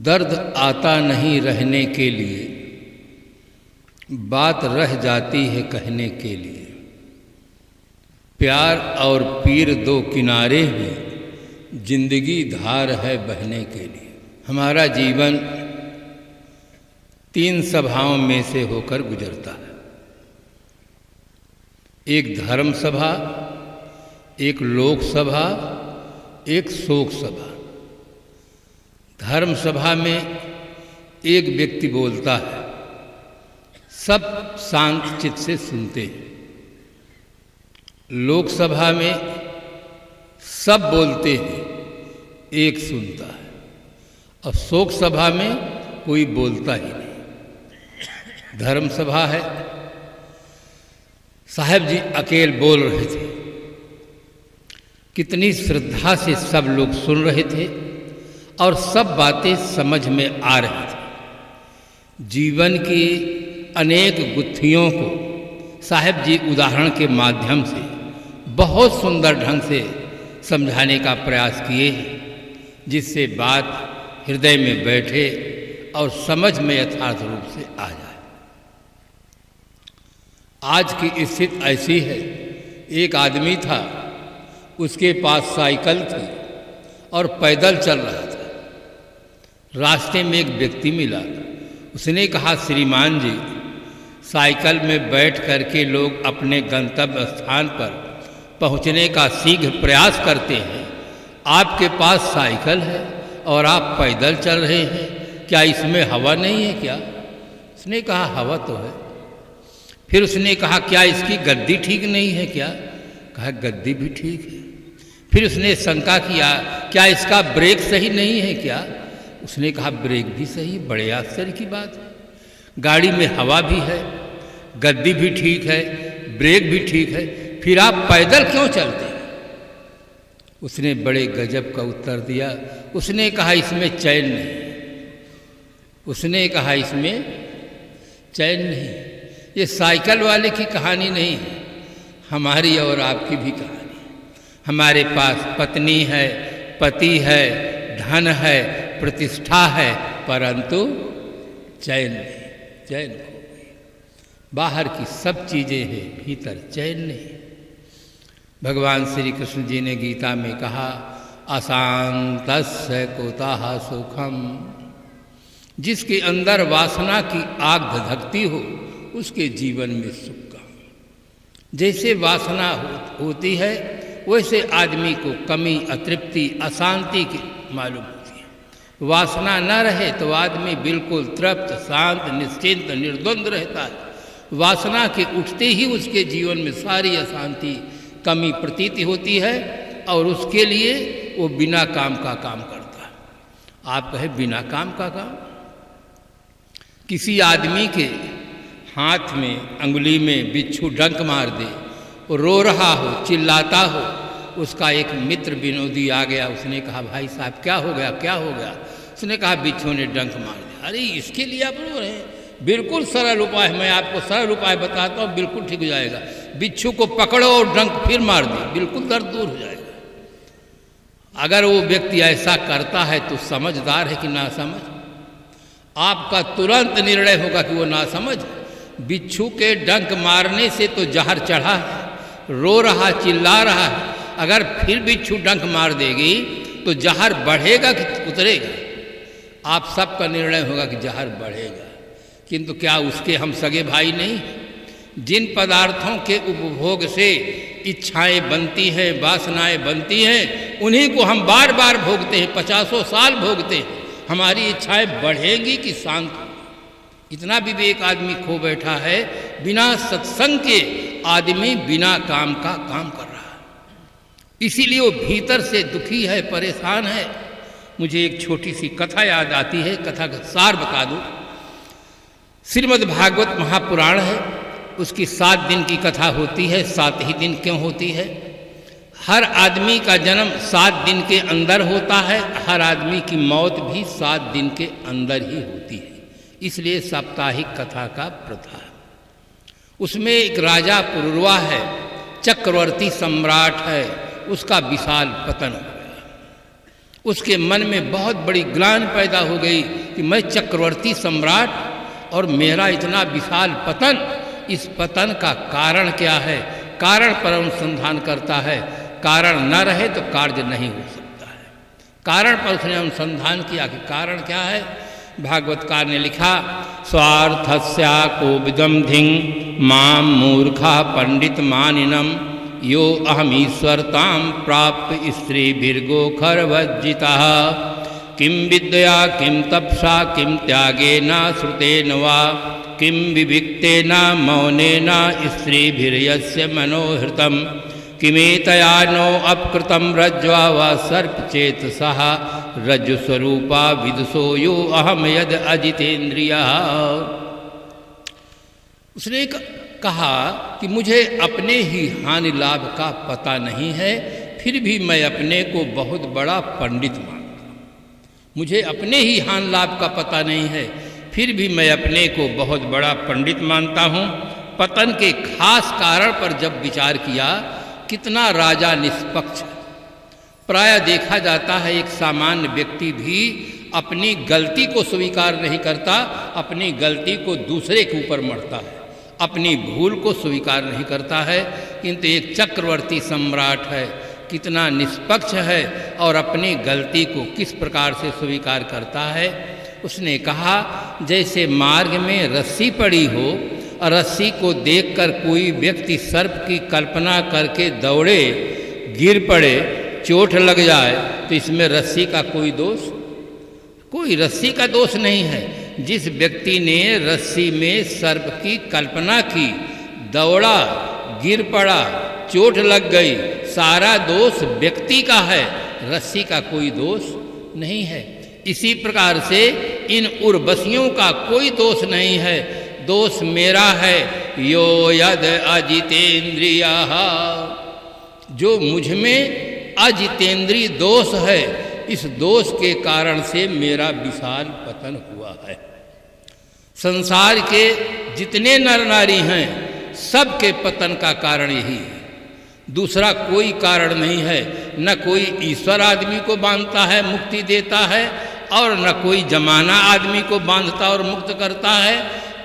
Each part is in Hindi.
दर्द आता नहीं रहने के लिए, बात रह जाती है कहने के लिए। प्यार और पीर दो किनारे हैं, जिंदगी धार है बहने के लिए। हमारा जीवन 3 सभाओं में से होकर गुजरता है। एक धर्म सभा, एक लोक सभा, एक शोक सभा। धर्म सभा में एक व्यक्ति बोलता है, सब शांत चित्त से सुनते हैं। लोक सभा में सब बोलते हैं, एक सुनता है। और शोक सभा में कोई बोलता ही नहीं। धर्म सभा है, साहब जी अकेले बोल रहे थे, कितनी श्रद्धा से सब लोग सुन रहे थे और सब बातें समझ में आ रही थी। जीवन की अनेक गुत्थियों को साहब जी उदाहरण के माध्यम से बहुत सुंदर ढंग से समझाने का प्रयास किए हैं, जिससे बात हृदय में बैठे और समझ में यथार्थ रूप से आ जाए। आज की स्थिति ऐसी है, एक आदमी था, उसके पास साइकिल थी और पैदल चल रहा था। रास्ते में एक व्यक्ति मिला, उसने कहा, श्रीमान जी, साइकिल में बैठ करके लोग अपने गंतव्य स्थान पर पहुंचने का शीघ्र प्रयास करते हैं, आपके पास साइकिल है और आप पैदल चल रहे हैं, क्या इसमें हवा नहीं है क्या? उसने कहा, हवा तो है। फिर उसने कहा, क्या इसकी गद्दी ठीक नहीं है क्या? कहा, गद्दी भी ठीक है। फिर उसने शंका किया, क्या इसका ब्रेक सही नहीं है क्या? उसने कहा, ब्रेक भी सही। बड़े आश्चर्य की बात है, गाड़ी में हवा भी है, गद्दी भी ठीक है, ब्रेक भी ठीक है, फिर आप पैदल क्यों चलते हैं? उसने बड़े गजब का उत्तर दिया। उसने कहा, इसमें चैन नहीं। उसने कहा, इसमें चैन नहीं। ये साइकिल वाले की कहानी नहीं है, हमारी और आपकी भी कहानी। हमारे पास पत्नी है, पति है, धन है, प्रतिष्ठा है, परंतु चैन नहीं, चैन खो गई। बाहर की सब चीज़ें हैं, भीतर चैन नहीं। भगवान श्री कृष्ण जी ने गीता में कहा, अशांतस्य कुतः सुखम। जिसके अंदर वासना की आग धधकती हो, उसके जीवन में सुख कहाँ। जैसे वासना होती है, वैसे आदमी को कमी, अतृप्ति, अशांति की मालूम होती है। वासना न रहे तो आदमी बिल्कुल तृप्त, शांत, निश्चिंत, निर्द्वंद रहता है। वासना के उठते ही उसके जीवन में सारी अशांति, कमी प्रतीति होती है और उसके लिए वो बिना काम का काम करता है। आप कहें, बिना काम का काम? किसी आदमी के हाथ में, अंगुली में बिच्छू डंक मार दे, वो रो रहा हो, चिल्लाता हो, उसका एक मित्र विनोदी आ गया, उसने कहा, भाई साहब क्या हो गया, क्या हो गया? उसने कहा, बिच्छू ने डंक मार दिया। अरे इसके लिए आप रो रहे हैं? बिल्कुल सरल उपाय, मैं आपको सरल उपाय बताता हूँ, बिल्कुल ठीक हो जाएगा। बिच्छू को पकड़ो और डंक फिर मार दो, बिल्कुल दर्द दूर हो जाएगा। अगर वो व्यक्ति ऐसा करता है तो समझदार है कि ना समझ? आपका तुरंत निर्णय होगा कि वो ना समझ। बिच्छू के डंक मारने से तो जहर चढ़ा है, रो रहा, चिल्ला रहा है। अगर फिर बिच्छू डंक मार देगी तो जहर बढ़ेगा कि उतरेगा? आप सबका निर्णय होगा कि जहर बढ़ेगा। किंतु क्या उसके हम सगे भाई नहीं? जिन पदार्थों के उपभोग से इच्छाएं बनती हैं, वासनाएं बनती हैं, उन्हीं को हम बार बार भोगते हैं, 50 साल भोगते हैं। हमारी इच्छाएं बढ़ेंगी कि शांत होंगी? इतना विवेक आदमी खो बैठा है। बिना सत्संग के आदमी बिना काम का काम कर रहा है, इसीलिए वो भीतर से दुखी है, परेशान है। मुझे एक छोटी सी कथा याद आती है, कथा का सार बता दूं। श्रीमद् भागवत महापुराण है, उसकी 7 दिन की कथा होती है। 7 ही दिन क्यों होती है? हर आदमी का जन्म 7 दिन के अंदर होता है, हर आदमी की मौत भी 7 दिन के अंदर ही होती है, इसलिए साप्ताहिक कथा का प्रथा है। उसमें एक राजा पुरुरवा है, चक्रवर्ती सम्राट है, उसका विशाल पतन हो गया। उसके मन में बहुत बड़ी ग्लानि पैदा हो गई कि मैं चक्रवर्ती सम्राट और मेरा इतना विशाल पतन, इस पतन का कारण क्या है? कारण पर अनुसंधान करता है, कारण न रहे तो कार्य नहीं हो सकता है। कारण पर उसने अनुसंधान किया कि कारण क्या है। भागवतकार ने लिखा, स्वार्थस्या कोविदम धिंग माम मूर्खा पंडित मानिनम यो अहमीश्वरताम प्राप्य स्त्री भीर्गोखरवज्जिता किम विद्या किम तपसा किम त्यागेना श्रुतेन वा किम विविक्तेना मौनेना स्त्रीभिर्यस्य मनोहृतम किमेतया नो अपकृतम रज्ज्वा वा सर्पचेतसः रज्जुस्वरूपा विदुषो यो अहम यद अजितेन्द्रिया। उसने कहा कि मुझे अपने ही हानि लाभ का पता नहीं है, फिर भी मैं अपने को बहुत बड़ा पंडित मानता हूँ। मुझे अपने ही हानि लाभ का पता नहीं है, फिर भी मैं अपने को बहुत बड़ा पंडित मानता हूँ। पतन के खास कारण पर जब विचार किया, कितना राजा निष्पक्ष है। प्रायः देखा जाता है एक सामान्य व्यक्ति भी अपनी गलती को स्वीकार नहीं करता, अपनी गलती को दूसरे के ऊपर मढ़ता है, अपनी भूल को स्वीकार नहीं करता है। किंतु एक चक्रवर्ती सम्राट है, कितना निष्पक्ष है और अपनी गलती को किस प्रकार से स्वीकार करता है। उसने कहा, जैसे मार्ग में रस्सी पड़ी हो और रस्सी को देखकर कोई व्यक्ति सर्प की कल्पना करके दौड़े, गिर पड़े, चोट लग जाए, तो इसमें रस्सी का कोई दोष, कोई रस्सी का दोष नहीं है। जिस व्यक्ति ने रस्सी में सर्प की कल्पना की, दौड़ा, गिर पड़ा, चोट लग गई, सारा दोष व्यक्ति का है, रस्सी का कोई दोष नहीं है। इसी प्रकार से इन उर्वशियों का कोई दोष नहीं है, दोष मेरा है। यो यद अजितेन्द्रिया, जो मुझ में अजितेंद्रिय दोष है, इस दोष के कारण से मेरा विशाल पतन हुआ है। संसार के जितने नर नारी हैं, सबके पतन का कारण यही है, दूसरा कोई कारण नहीं है। न कोई ईश्वर आदमी को बांधता है, मुक्ति देता है, और न कोई जमाना आदमी को बांधता और मुक्त करता है।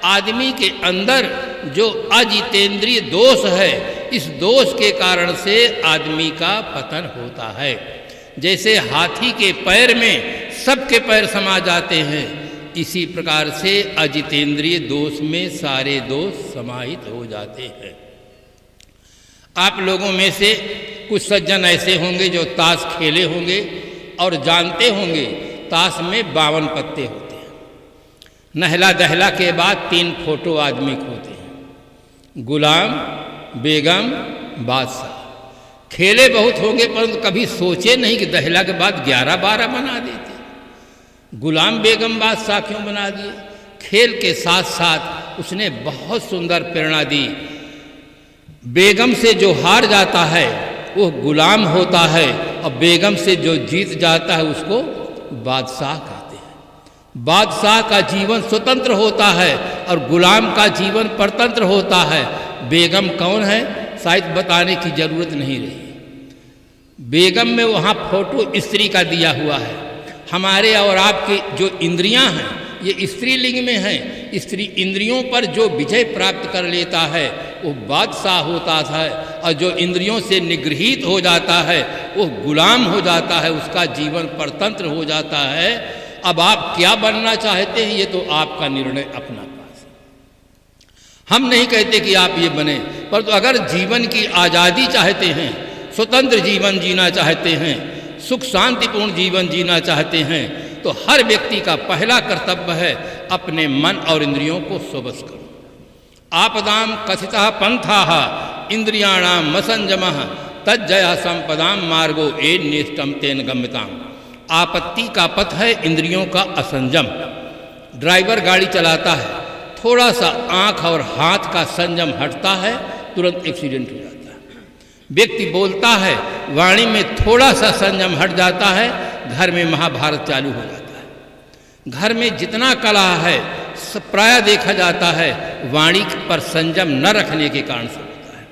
आदमी के अंदर जो अजितेंद्रिय दोष है, इस दोष के कारण से आदमी का पतन होता है। जैसे हाथी के पैर में सबके पैर समा जाते हैं, इसी प्रकार से अजितेंद्रिय दोष में सारे दोष समाहित हो जाते हैं। आप लोगों में से कुछ सज्जन ऐसे होंगे जो ताश खेले होंगे और जानते होंगे ताश में 52 पत्ते होते हैं। नहला दहला के बाद 3 फोटो आदमी को होते हैं, गुलाम, बेगम, बादशाह। खेले बहुत होंगे परंतु कभी सोचे नहीं कि दहला के बाद 11-12 बना देते। गुलाम, बेगम, बादशाह क्यों बना दिए? खेल के साथ साथ उसने बहुत सुंदर प्रेरणा दी। बेगम से जो हार जाता है वो गुलाम होता है, और बेगम से जो जीत जाता है उसको बादशाह कहते हैं। बादशाह का जीवन स्वतंत्र होता है और गुलाम का जीवन परतंत्र होता है। बेगम कौन है, शायद बताने की जरूरत नहीं रही। बेगम में वहाँ फोटो स्त्री का दिया हुआ है। हमारे और आपके जो इंद्रियां हैं, ये स्त्रीलिंग में हैं। स्त्री इंद्रियों पर जो विजय प्राप्त कर लेता है वो बादशाह होता है, और जो इंद्रियों से निगृहीत हो जाता है वो गुलाम हो जाता है, उसका जीवन परतंत्र हो जाता है। अब आप क्या बनना चाहते हैं, ये तो आपका निर्णय अपना पास है। हम नहीं कहते कि आप ये बने, परंतु अगर जीवन की आज़ादी चाहते हैं, स्वतंत्र जीवन जीना चाहते हैं, सुख शांतिपूर्ण जीवन जीना चाहते हैं, तो हर व्यक्ति का पहला कर्तव्य है अपने मन और इंद्रियों को स्ववश करो। आपदाम कथितः पंथाः इंद्रियाणाम मसंजमः तज्जया संपदाम मार्गो एन निष्टम तेन गम्यताम। आपत्ति का पथ है इंद्रियों का असंजम। ड्राइवर गाड़ी चलाता है, थोड़ा सा आँख और हाथ का संयम हटता है, तुरंत एक्सीडेंट हो जाता है। व्यक्ति बोलता है, वाणी में थोड़ा सा संयम हट जाता है, घर में महाभारत चालू हो जाता है। घर में जितना कलह है प्रायः देखा जाता है वाणी पर संयम न रखने के कारण से होता है।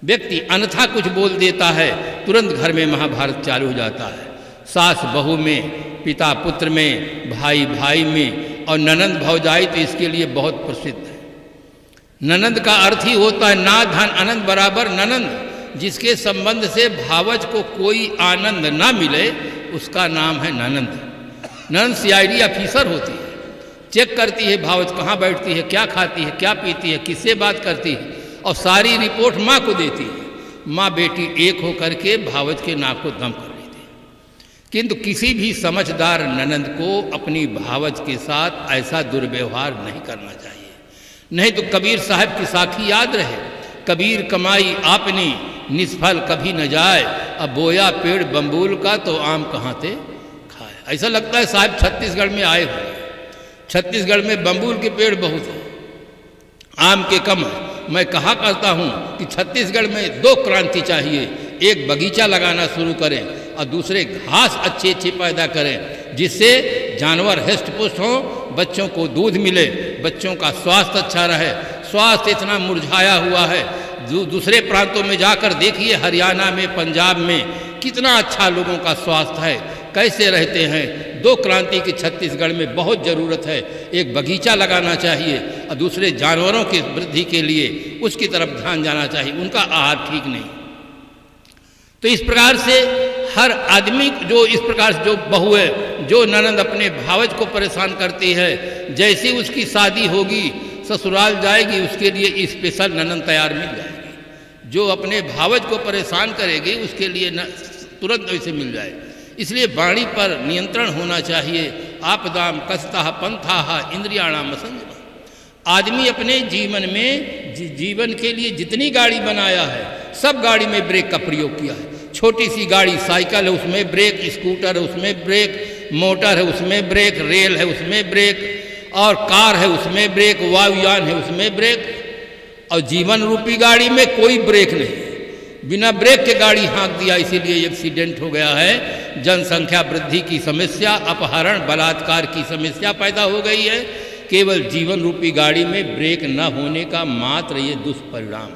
व्यक्ति अन्यथा कुछ बोल देता है, तुरंत घर में महाभारत चालू हो जाता है। सास बहू में, पिता पुत्र में, भाई भाई में, और ननंद भौजाई तो इसके लिए बहुत प्रसिद्ध है। ननंद का अर्थ ही होता है ना धन अनंत बराबर ननंद। जिसके संबंध से भावज को कोई आनंद ना मिले उसका नाम है ननंद। ननंद सीआईडी ऑफिसर होती है, चेक करती है भावज कहाँ बैठती है, क्या खाती है, क्या पीती है, किससे बात करती है, और सारी रिपोर्ट माँ को देती है। माँ बेटी एक होकर के भावज के नाक को दम कर लेती है। किंतु किसी भी समझदार ननंद को अपनी भावज के साथ ऐसा दुर्व्यवहार नहीं करना चाहिए, नहीं तो कबीर साहब की साखी याद रहे, कबीर कमाई आपनी निष्फल कभी न जाए, अब बोया पेड़ बम्बूल का तो आम कहाँ थे खाए। ऐसा लगता है साहब छत्तीसगढ़ में आए हुए। छत्तीसगढ़ में बम्बूल के पेड़ बहुत हैं, आम के कम है। मैं कहा करता हूँ कि छत्तीसगढ़ में दो क्रांति चाहिए, एक बगीचा लगाना शुरू करें और दूसरे घास अच्छे अच्छे पैदा करें, जिससे जानवर हृष्ट पुष्ट हों, बच्चों को दूध मिले, बच्चों का स्वास्थ्य अच्छा रहे। स्वास्थ्य इतना मुरझाया हुआ है, दूसरे प्रांतों में जाकर देखिए, हरियाणा में, पंजाब में कितना अच्छा लोगों का स्वास्थ्य है, कैसे रहते हैं। दो क्रांति की छत्तीसगढ़ में बहुत ज़रूरत है, एक बगीचा लगाना चाहिए और दूसरे जानवरों की वृद्धि के लिए उसकी तरफ ध्यान जाना चाहिए, उनका आहार ठीक नहीं। तो इस प्रकार से हर आदमी जो इस प्रकार से जो बहू है, जो ननंद अपने भावज को परेशान करती है, जैसे उसकी शादी होगी ससुराल जाएगी, उसके लिए स्पेशल ननंद तैयार मिल जाएगी। जो अपने भावज को परेशान करेगी उसके लिए तुरंत वैसे मिल जाए। इसलिए वाणी पर नियंत्रण होना चाहिए। आपदाम कसता पंथा इंद्रियाणाम संयम। आदमी अपने जीवन में जीवन के लिए जितनी गाड़ी बनाया है सब गाड़ी में ब्रेक का प्रयोग किया है। छोटी सी गाड़ी साइकिल है उसमें ब्रेक, स्कूटर है उसमें ब्रेक, मोटर है उसमें ब्रेक, रेल है उसमें ब्रेक, और कार है उसमें ब्रेक, वायुयान है उसमें ब्रेक, और जीवन रूपी गाड़ी में कोई ब्रेक नहीं। बिना ब्रेक के गाड़ी हाँक दिया, इसीलिए एक्सीडेंट हो गया है। जनसंख्या वृद्धि की समस्या, अपहरण बलात्कार की समस्या पैदा हो गई है, केवल जीवन रूपी गाड़ी में ब्रेक न होने का मात्र ये दुष्परिणाम।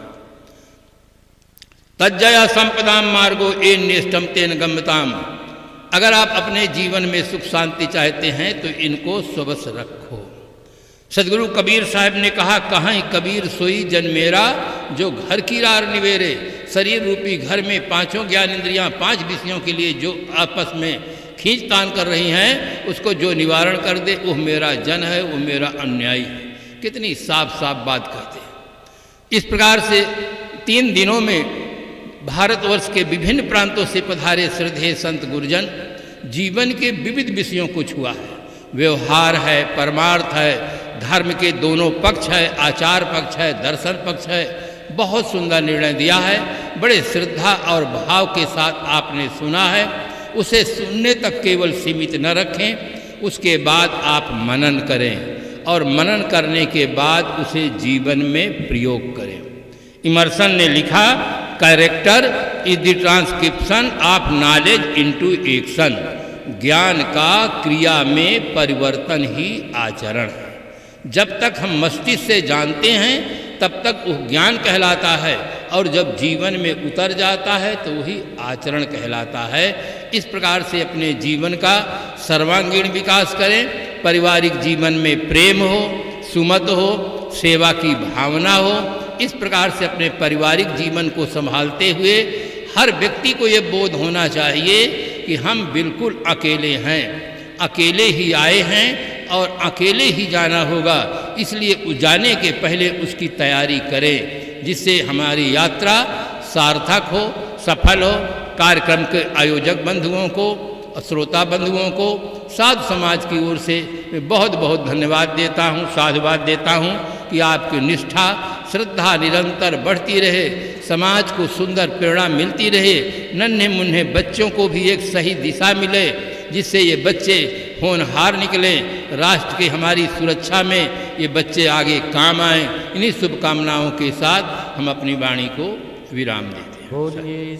तज्जया संपदाम मार्गो ए नेष्टम तेन गम्यताम। अगर आप अपने जीवन में सुख शांति चाहते हैं तो इनको स्वबस रखो। सदगुरु कबीर साहब ने कहा, कहाँ कबीर सोई जन मेरा जो घर की रार निवेरे। शरीर रूपी घर में पांचों ज्ञान इंद्रियां पांच विषयों के लिए जो आपस में खींचतान कर रही हैं, उसको जो निवारण कर दे वो मेरा जन है, वो मेरा अन्यायी है। कितनी साफ साफ बात कहते हैं। इस प्रकार से 3 दिनों में भारतवर्ष के विभिन्न प्रांतों से पधारे श्रद्धेय संत गुरुजन जीवन के विविध विषयों को छुआ है। व्यवहार है, परमार्थ है, धर्म के दोनों पक्ष है, आचार पक्ष है, दर्शन पक्ष है। बहुत सुंदर निर्णय दिया है। बड़े श्रद्धा और भाव के साथ आपने सुना है। उसे सुनने तक केवल सीमित न रखें, उसके बाद आप मनन करें और मनन करने के बाद उसे जीवन में प्रयोग करें। इमर्सन ने लिखा, character is the transcription of knowledge into action. ज्ञान का क्रिया में परिवर्तन ही आचरण है। जब तक हम मस्तिष्क से जानते हैं तब तक वो ज्ञान कहलाता है, और जब जीवन में उतर जाता है तो वही आचरण कहलाता है। इस प्रकार से अपने जीवन का सर्वांगीण विकास करें। पारिवारिक जीवन में प्रेम हो, सुमत हो, सेवा की भावना हो। इस प्रकार से अपने पारिवारिक जीवन को संभालते हुए हर व्यक्ति को ये बोध होना चाहिए कि हम बिल्कुल अकेले हैं, अकेले ही आए हैं और अकेले ही जाना होगा। इसलिए जाने के पहले उसकी तैयारी करें, जिससे हमारी यात्रा सार्थक हो, सफल हो। कार्यक्रम के आयोजक बंधुओं को, श्रोता बंधुओं को, साधु समाज की ओर से मैं बहुत बहुत धन्यवाद देता हूँ, साधुवाद देता हूँ कि आपकी निष्ठा श्रद्धा निरंतर बढ़ती रहे, समाज को सुंदर प्रेरणा मिलती रहे, नन्हे मुन्ने बच्चों को भी एक सही दिशा मिले, जिससे ये बच्चे होनहार निकलें। राष्ट्र की हमारी सुरक्षा में ये बच्चे आगे काम आएँ। इन्हीं शुभकामनाओं के साथ हम अपनी वाणी को विराम देते हैं।